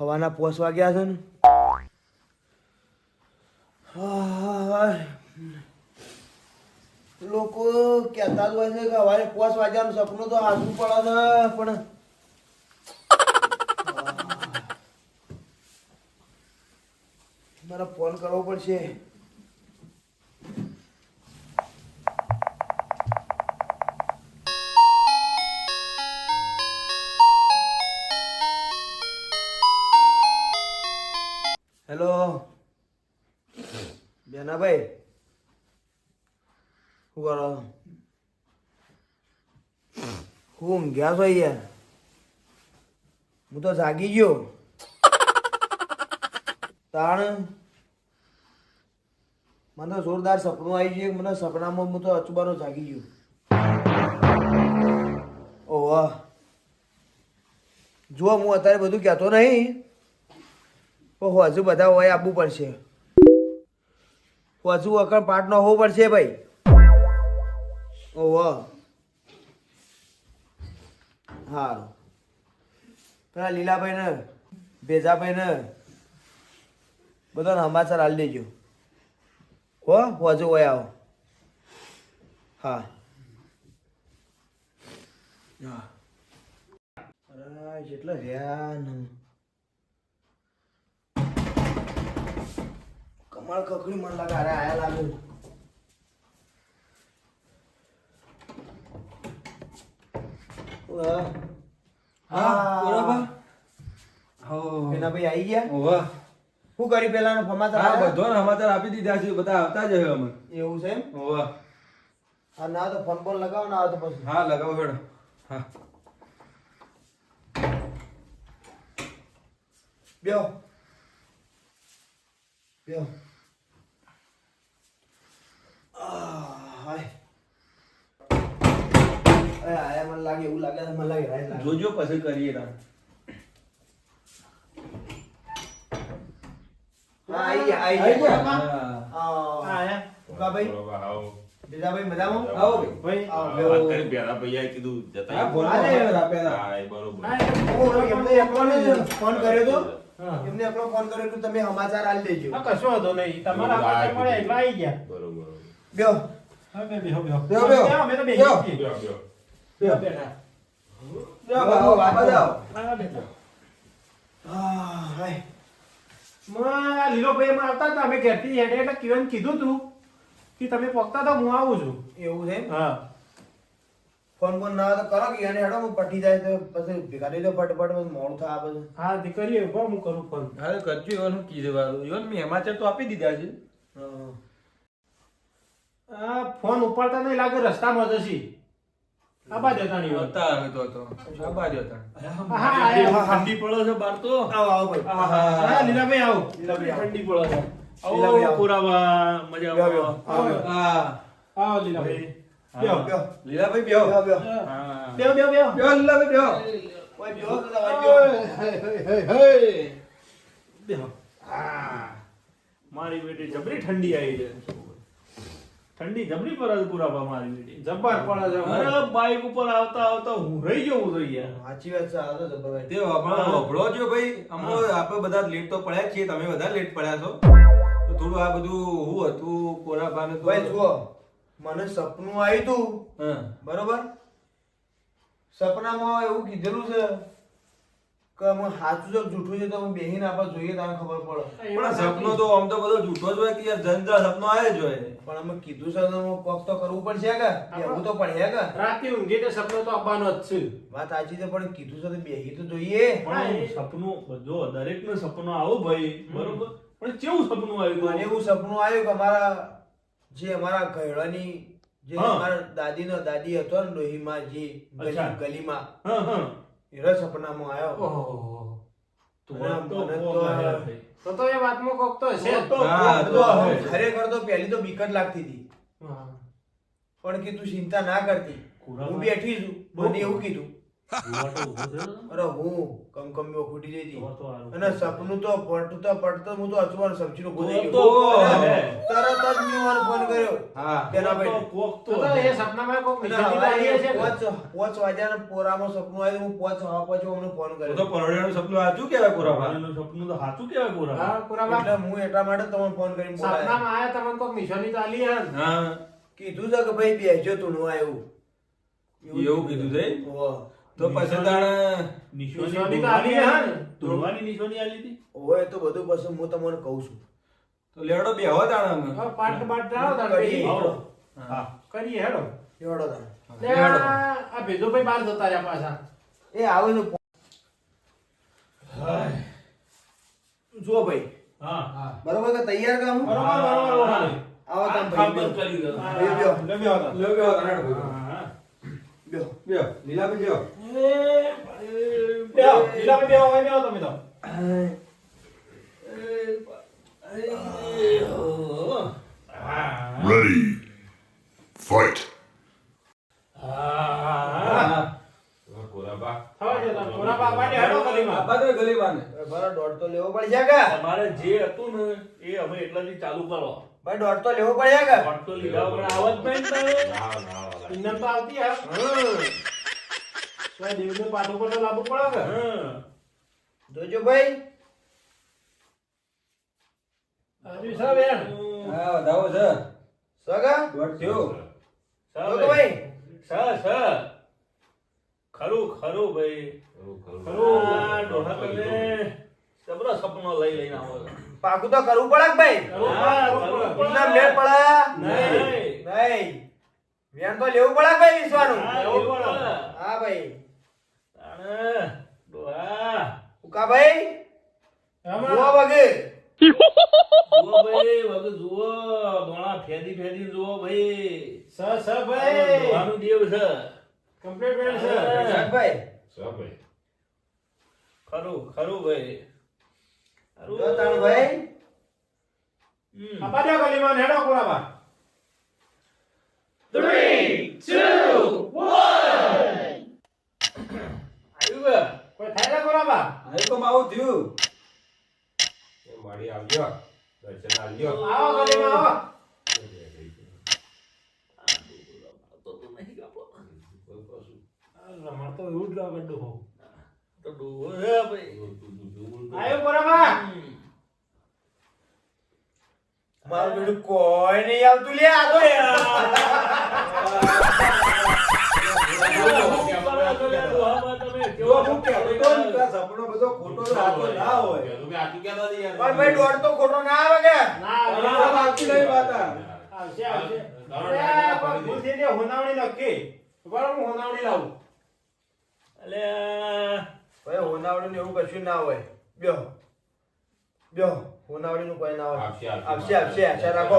હવાના 5 વાગ્યા છે ને લોકો કહેતા જ હોય છે કે હવારે 5 વાગ્યાનું સપનું તો હાજરું પડે છે પણ મારે ફોન કરવો પડશે. હેલો બેનાભાઈ, શું કરો? હું ઊંઘ્યા છો યાર? હું તો જાગી ગયો. તાણ મને જોરદાર સપનું આવી ગયું. મને સપનામાં હું તો અચુબાનો જાગી ગયો. ઓહ જુઓ, હું અત્યારે બધું કહેતો નહીં. હજુ બધા હોય આપવું પડશે. હજુ અકળ પાઠ નો હોવું પડશે ભાઈ. ઓહ હારું. પેલા લીલાભાઈ ને ભેજાભાઈ ને બધાને સમાચાર હાલ દેજો. હજુ હોય આવો. હા હા. અરે જેટલા રહ્યા ને કમળ કકડી મને લાગે અરે આયા લાગે. એના ભાઈ આવી ગયા. શું કરી પેલા સમાચાર? બધો સમાચાર આપી દીધા છે. બધા આવતા જ હવે અમે. એવું છે એમ? હા ના તો ફોન બોલ લગાવો ના આવે તો પછી. હા લગાવો હેડો. હા બેહો બેહો. હાય આયા મને લાગે એવું લાગે મને લાગે રાઈટ લાગે. જોજો પછી કરીએ તાર. હા આવી ગયા. આયા કા ભાઈ બીજાભાઈ મજામાં? આવો ભાઈ આવો વાત કરી બેરા ભૈયાએ કીધું જતા હા બોલો બરોબર. એમને એકલોને ફોન કર્યો તો. એમને એકલો ફોન કર્યો તો તમે સમાચાર આલી દેજો. કશો હતો નહીં. તમારા સમાચાર મળે એટલે આવી ગયા. બરોબર. બેહો હવે બેહો બેહો. બેહો બેહો. અમે તો બેહો. બેહી બ્યો, બ્યો. બેહો બેઠા. આવો વાપસ આવો. હા બેઠા. હાય માં લીલો ભાઈ માં આવતા હતા અમે ઘેરથી હેડે એટલે કિરણ કીધું તું કે તમે પોકતા તો હું આવું છું. એવું છે એમ? હા ફોન બોન ના આવે તો કરો કે એને હેડો હું પટી જાય તો પછી ભેગા થઈ જાઓ ફટફટ પછી મોડું થાય આ બધું. હા તે કરીએ પણ હું કરું ફોન. હા કરજો એવાનું કીધું વાળું. એવાનું મેં સમાચાર તો આપી દીધા છે. આ ફોન ઉપાડતા નહીં લાગે રસ્તામાં જ હશે. આ બાજુ હતા નહીં હોતા. હતા હવે તો આ બાજુ હતા. ઠંડી પડે છે બાર તો. આવો આવો ભાઈ. હા લીલાભાઈ આવો. લીલાભાઈ આવો. ઠંડી પડે છે. લીલાભાઈ આવો. પુરાવા મજા બેહો, આવે. બેહો. આવો. હા આવો લીલાભાઈ. બેહો બેહો લીલાભાઈ બેહો. બેહો બેહો. હા બેહો બેહો બેહો. બેહો લીલાભાઈ બેહો. ઓય બેહો તો દવા બેહો. બેહો. હા મારી બેટી જબરી ઠંડી આવી છે. ઠંડી જબરી પર પુરાવા મારી બેટી જબર પડે છે. અરે બાઈક ઉપર આવતા આવતા હું રહી ગયો હું તો યાર. સાચી વાત છે. આવો તો ભાઈ. તે વભળો છો ભાઈ. આપણે બધા લેટ તો પડ્યા જ છીએ. તમે બધા લેટ પડ્યા છો તો થોડું આ બધું હું હતું કોરાબાને તો ભાઈ જુઓ, મને સપનું આવ્યું તું હા બરોબર. સપનામાં એવું કીધેલું છે કે અમે સાચું છે કે જૂઠું છે તો અમે બેહીને આપણે જોઈએ તો ખબર પડે. પણ સપનો તો આમ તો બધો જૂઠો જ હોય કે યાર જનતા સપનો આવે જ હોય. પણ અમે કીધું છે તો કોક તો કરવું પડશે કે એવું તો પડે કે. રાતે ઊંઘી તે સપનો તો આવવાનો જ છે. વાત સાચી છે પણ કીધું છે તો બેહી તો જોઈએ. પણ સપનું જો દરેક નું સપનું આવું ભાઈ બરોબર. પણ કેવું સપનું આવ્યું મને એવું સપનું આવ્યું કે અમારા જે અમારા ઘરડાની જે હા. અમારા દાદી હતો ને ડોહીમાં જે અચ્છા. ગલીમાં હા હા એના સપનામાં આવ્યો. ઓહો તો મને તો તો તો એ વાતમાં કોક તો હશે જ. હા, તો તો ખરેખર તો પહેલી તો બીક જ લાગતી હતી હા. પણ કે તું ચિંતા ના કરતી, હું બેઠી છું. મને એવું કીધું. ઉભો તો ઉભો થયો ને. અરે હું કમકમીઓ ખૂટી જઈ હતી. તો હારું. અને સપનું તો પડતું હું તો અચવાણ સમજીને ઉભો થઈ તો ગયો. હે. તરત જ મેં ઓને ફોન કર્યો હા તેના ભાઈ કોક તો એ સપનામાં કોક અને નિશાની લાગી હશે ને? પોચ વાગ્યાના પોરામાં સપનું આવ્યું હું પોચ હવા પછી અમને ફોન તો કર્યો પરોડિયાનું સપનું સાચું કહેવાય કોરાબા એનું સપનું તો સાચું કહેવાય કોરા. હા, પુરાવા. એટલે હું એટલા માટે તમને ફોન કરીને બોલાયો. સપનામાં આયા તમને કોક નિશાની તો આલી હે ને? હા કીધું છે કે ભાઈ બેસજો તું આવ્યું એવું કીધું છે? ઓહ. તો પછી તાણે નિશાની તો આલી હે ને? ધોળવાની નિશાની આલી હતી. ઓય તો બધું પછી હું તમને કહું છું તો લેડો બેહો તાણે અમે. હવે પાટ બાટ જાઓ તાર કરીએ. પછી. આવો. હા કરીએ હેડો. એવડો તાણ. લે, આ ભેજુભાઈ બહાર જતા રહ્યા પાછા. એ આવે તો જુઓ ભાઈ હા. બરોબર કે તૈયાર કામ બરોબર, બરોબર, બરોબર. આવો તમે કામ ભાઈ બંધ કરી દો. બેહો. લે બેહો તાણે. લે બેહો તાણે હેડો ભાઈ. હા. બેહો. બેહો લીલાભાઈ બેહો. બેહો, લીલાભાઈ બેહો, હોય બેહો તમે તો. Ready. Fight. હા કોરાબા થવા દો તમે. પુરાવા માટે હેડો ગલીમાં. આપા તો ગલીબાને. મારા દોઢ તો લેવો પડશે કે તમારે જે હતું ને એ અમે એટલાથી ચાલુ કરો. ભાઈ દોઢ તો લેવો પડશે કે પણ તો લીધા વગર આવત નહીં ને તારે. ના ના વાલા. ઇન્દમ તો આવતી હે. તો આ દેવને પાટો પર તો લાવવું પડે કે? હા. જોજો ભાઈ હજુ છે બેન? હા વધાવો છે. સગા દોઢ થયો. જોજો ભાઈ ખરું ખરું ભાઈ. ખરું. આ ડોહા તમે જબરો સપનો લઈ લઈને આવો છો. પાકું તો કરવું પડે કે ભાઈ હા, કરવું પડે. ઇનામ લેટ પડે નહીં. નહીં વેન તો લેવું પડે કે ભાઈ વિશ્વાનું હા, એવું પડે. હા ભાઈ તાણે ડોહા. ઉકા ભાઈ હમણાં. જુઓ વગે જુઓ ભાઈ વગર જુઓ દોણા ફેદી ફેદી જુઓ ભાઈ. સ ભાઈ. ડોહાનું દેવ છે. કમ્પ્લીટ બેન છે. હા. ભાઈ સા ભાઈ. ખરું ખરું ભાઈ. ખરું. જો તાણ ભાઈ હમ. આપા દો ગલીમાં ને હેડો પુરાવા. આવ્યું કે? કોઈ થાય ને પુરાવા? હવે તો આવું થયું. એ માડી આવજો. દર્શન આવજો. આવો ગલીમાં આવો. તો તો નહીં કાપો. કોઈ પાછું. રમણ તો એવું જ લાગે ડોહો. તો ડોહો છે ભાઈ. આયો પુરાવા. મારું બેટું કોઈ નહીં આવતું લે આ તો જો હું કહેતો તો ને કે આ સપનો બધો ખોટો સાચો ના હોય. તમે આટલું કહેતા હતા યાર. પણ ભાઈ દોઢ તો ખોટો ના આવે કે ના આ આવતી નહીં વાત આ. આવશે આવશે. કારણ કે અરે, આ પણ ભૂલ થઈ ગઈ, હોનાવડી નક્કી. બરાબર, હું હોનાવડી લાવું. અલ્યા ભાઈ હોનાવડી ને એવું કશું ના હોય બેહો બેહો હોનાવડી નું કોઈ ના હોય આવશે, આવશે આવશે આશા રાખો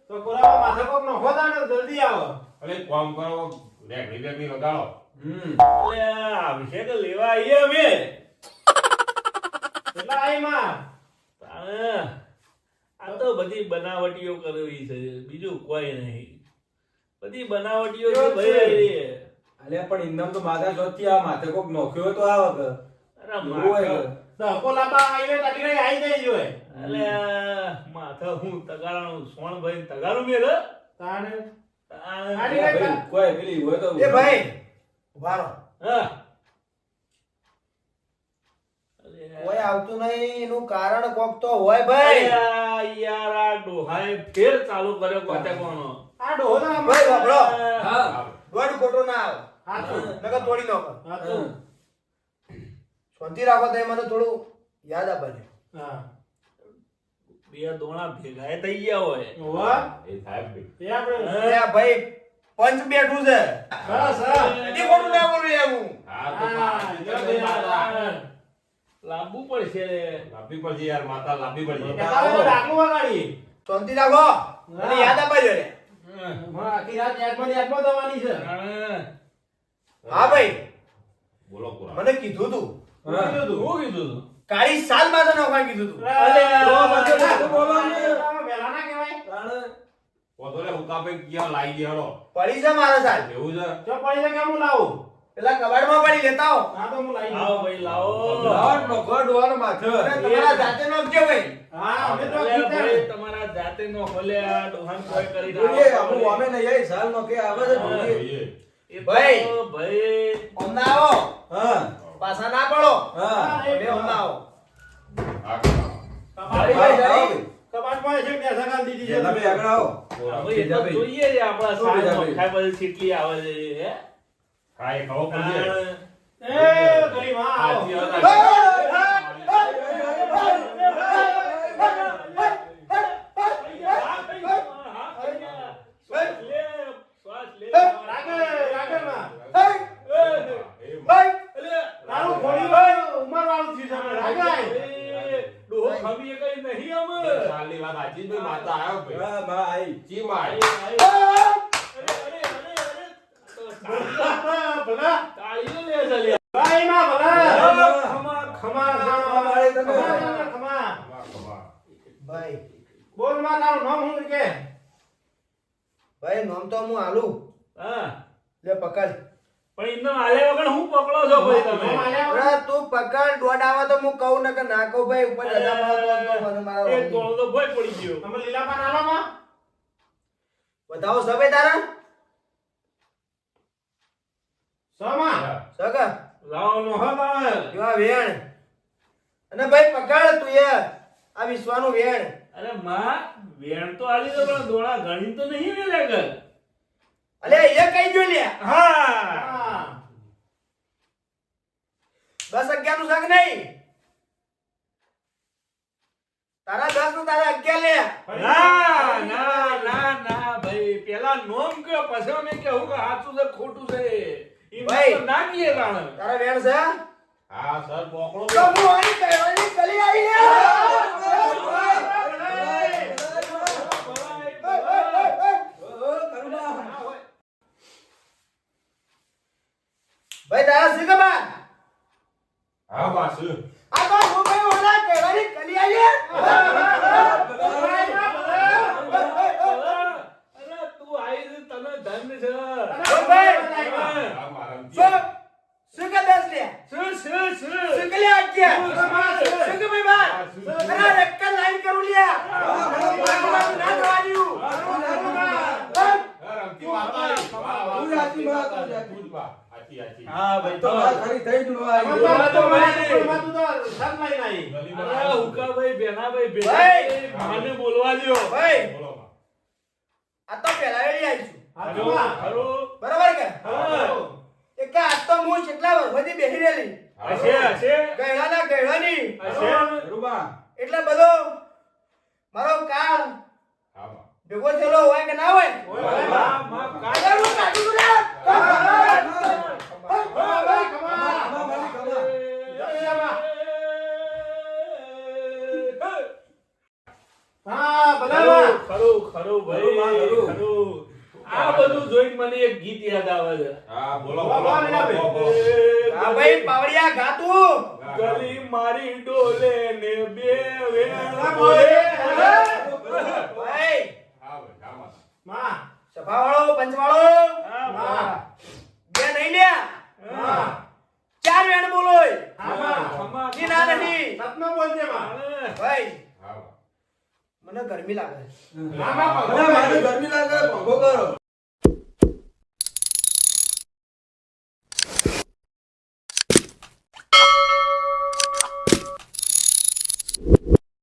તો પુરાવા માથે કોક નખો દાને જલ્દી આવો. અરે કામ કરો. રેકડી બેકડી લગાડો. અલ્યા આવશે કે લેવા આવીએ અમે. કેટલા આઈ માં? તાણે આ તો બધી બનાવટીઓ કરવી છે, બીજું કોઈ નહીં. બધી બનાવટીઓ છે ભાઈ. અલ્યા પણ ઇન્દમ તો માથા શોધથી આ માથે કોક નોખ્યો હોય તો આવે કે. અરે એવું હોય માથા કે. ધક્કો લાંબા આઈને તારી ઘરે આઈ જાય જોય. અલ્યા માથા હું તગારાનું સોણ ભાઈ તગારું મેલ. તાણે તાણે આની અલ્યા ભાઈ, કોઈ પેલી હોય તો એ ભાઈ ઉભા રહો હા. કોઈ આવતું નહીં એનું કારણ કોક તો હોય ભાઈ અલ્યા યાર આ ડોહાએ ફેર ચાલુ કર્યો કોટેકોનો. આ ડોહો ના ભાઈ વાપરો હા દોઢ ખોટો ના આવે હાચું. નકર તોડી નાખો હાચું. શાંતિ રાખો તો મને થોડું યાદ આપજો હા. બે દોણા ભેગા થઈ ગયા હોય. ઓવા. એ થાય ભાઈ. એ આપણે એ આ ભાઈ પંચ બેઠું છે સરસ સરસ. હજી ખોટું ના બોલું એવું હા તો હા, જો બે માતા. લાંબુ પડશે. લાંબી પડશે યાર. માતા લાંબી પડશે. કહેતા હોય તો ડાકલું વગાડી. શાંતિ રાખો અને યાદ આપજો રે હા, આખી રાત યાદમાં દવાની છે. હા ભાઈ બોલો પૂરા. મને કીધું તું શું કીધું તું? શું કીધું તું? કાળી સાલ માં તો નોખા કીધું તું અલ્યા, તો પછી શું બોલવાનું? વહેલા ના કહેવાય. તાણે પોતો લે હુકા ભાઈ ક્યાં લાવી દે હળો. પડી છે મારા સાલ એવું છે. જો પડી જાય કે હું લાવું? પેલા કબાડમાં પડી લેતા આવો હા તો હું લાવી લાવો દઉં. ભાઈ લાવો. લાડ નોખો ડોહાનો માથે. અને તમારા જાતે નોખજો ભાઈ હા, અમે તો અલ્યા કીધા. ભાઈ તમારા જાતે જાતે નો ખોલ્યા ડોહાન કોઈ કરીને જોઈએ આપણું વામે નહીં આવી સાલ નો કે આવે છે જોઈએ. જોઈએ. એ તો ભાઈ. ભાઈ હમણાં આવો હા પાછા ના પડો હા બે હમણાં આવો આ કરાવો. ભાઈ, ભાઈ, ભાઈ. કબાટમાં છે બે સગાલ દીધી છે તમે આગળ આવો ભાઈ એ તો જોઈએ જ આપણા શું બીજા સાલ ભાઈ? ખાય બધી ચીટલી આવે છે હે હા, એ ખબર પડશે. એ ગરીબ હા આવો. હાચી વાત. તારું ખોડી હોય ઉંમરવાળું થયું છે આપણે રાગાય. ડોહો ખાવીએ કઈ નહીં અમે સાલની વાત સાચી જ ભાઈ, માતા આવ્યો ભાઈ. હા બા આઈ ચી માં અરે, આવી? ભલા તાળીઓ લે છે લે. ભાઈ માં ભલા ખમા ખમા ખમા વાળે તમે. ખમા ખમા, ખમા. ભાઈ બોલ માં તારું નામ શું કે ભાઈ નામ તો હું આલુ હા લે પકડ પણ ઇન્દમ આલ્યા વગર હું પકડો છો ભાઈ તમે નામ આલ્યા અરે તું પકડ દોડ આવે તો હું કહું ને કે ના કહું ભાઈ ઉપર રજા મળો તો મને મારો એક તોળો તો ભોય પડી ગયો તમે લીલા પાન આલો માં બતાવો સભે તારા સમા સગા લાવો નો હા જેવા વેણ અને ભાઈ પકડ તું એ આ વિશ્વાનું વેણ અરે માં વેણ તો આલી દો પણ દોણા ગણી તો નહીં ને લેગર અલે એ કઈ જો લે હા હા બસ 11 નું સંગ નહીં તારા 10 નું તારા 11 લે ના ના ના ના ભાઈ પેલા નોમ કે પછી અમે કેવું કે સાચું છે ખોટું છે ઈ ભાઈ. તો ના કીએ તાણે તારા વેણ છે હા સર પોકળો તો હું આની કહેવાની કલી આવી લે ભાઈ તારા શું ખબર હા બસ આ તો હું ભાઈ ઓલા કહેવાની કલી આવી અરે તું આઈ છે તને ધન છે હા મારા શું શું કે 10 લે શું શું શું શું કે લે 11 શું કે ભાઈ બા અરે રક્કલ લાઈન કરું લે ના જવાયું રમતી માતા આવી. વાહ, વાહ. તું સાચી વાત, તું સાચી. તું જ વાહ. સાચી, સાચી. હા ભાઈ તો તો વાત ખરી થઈ જ નો આવી. બોલો તો ભાઈ. તું તો સર લઈને આવી ગલીમાં અરે આવ્યો. હુકાભાઈ બેનાભાઈ ભાઈ. ભેગા મને બોલવા દ્યો ભાઈ બોલો માં. આ તો પેલા વેલી આવી છું હાચું માં ખરું બરાબર કે હા એક કે આ તો હું કેટલા વર્ષોથી બેહી રહેલી હશે હશે ગયડાના ગયડાની હશે રૂબા એટલે બધો મારો કાળ હા માં. ભેગો થયેલો હોય કે ના હોય ઓય માં માં કાગળ હું કાઢું છું લે ભાઈ ખમા ખમા મારી ખમા. હા ભલા ખરું ખરું ભાઈ ખરું માં, ખરું. ખરું આ બધું જોઈને મને એક ગીત યાદ આવે છે હા બોલો બોલો, બોલો બોલો, બોલો, બોલો. આ ભાઈ પાવડિયા ગાતું ગલી મારી ડોલે ને બે વેણ ભાઈ હા ભાઈ, હા માં. માં સફાવાળો પંચવાળો હા માં બે નહીં લ્યા હા 4 વેણ બોલોય હા માં ખમા ની ના નહીં સતનો બોલજે માં ભાઈ હા માં. મને ગરમી લાગે ના માં અરે મારે ગરમી લાગે પંખો કરો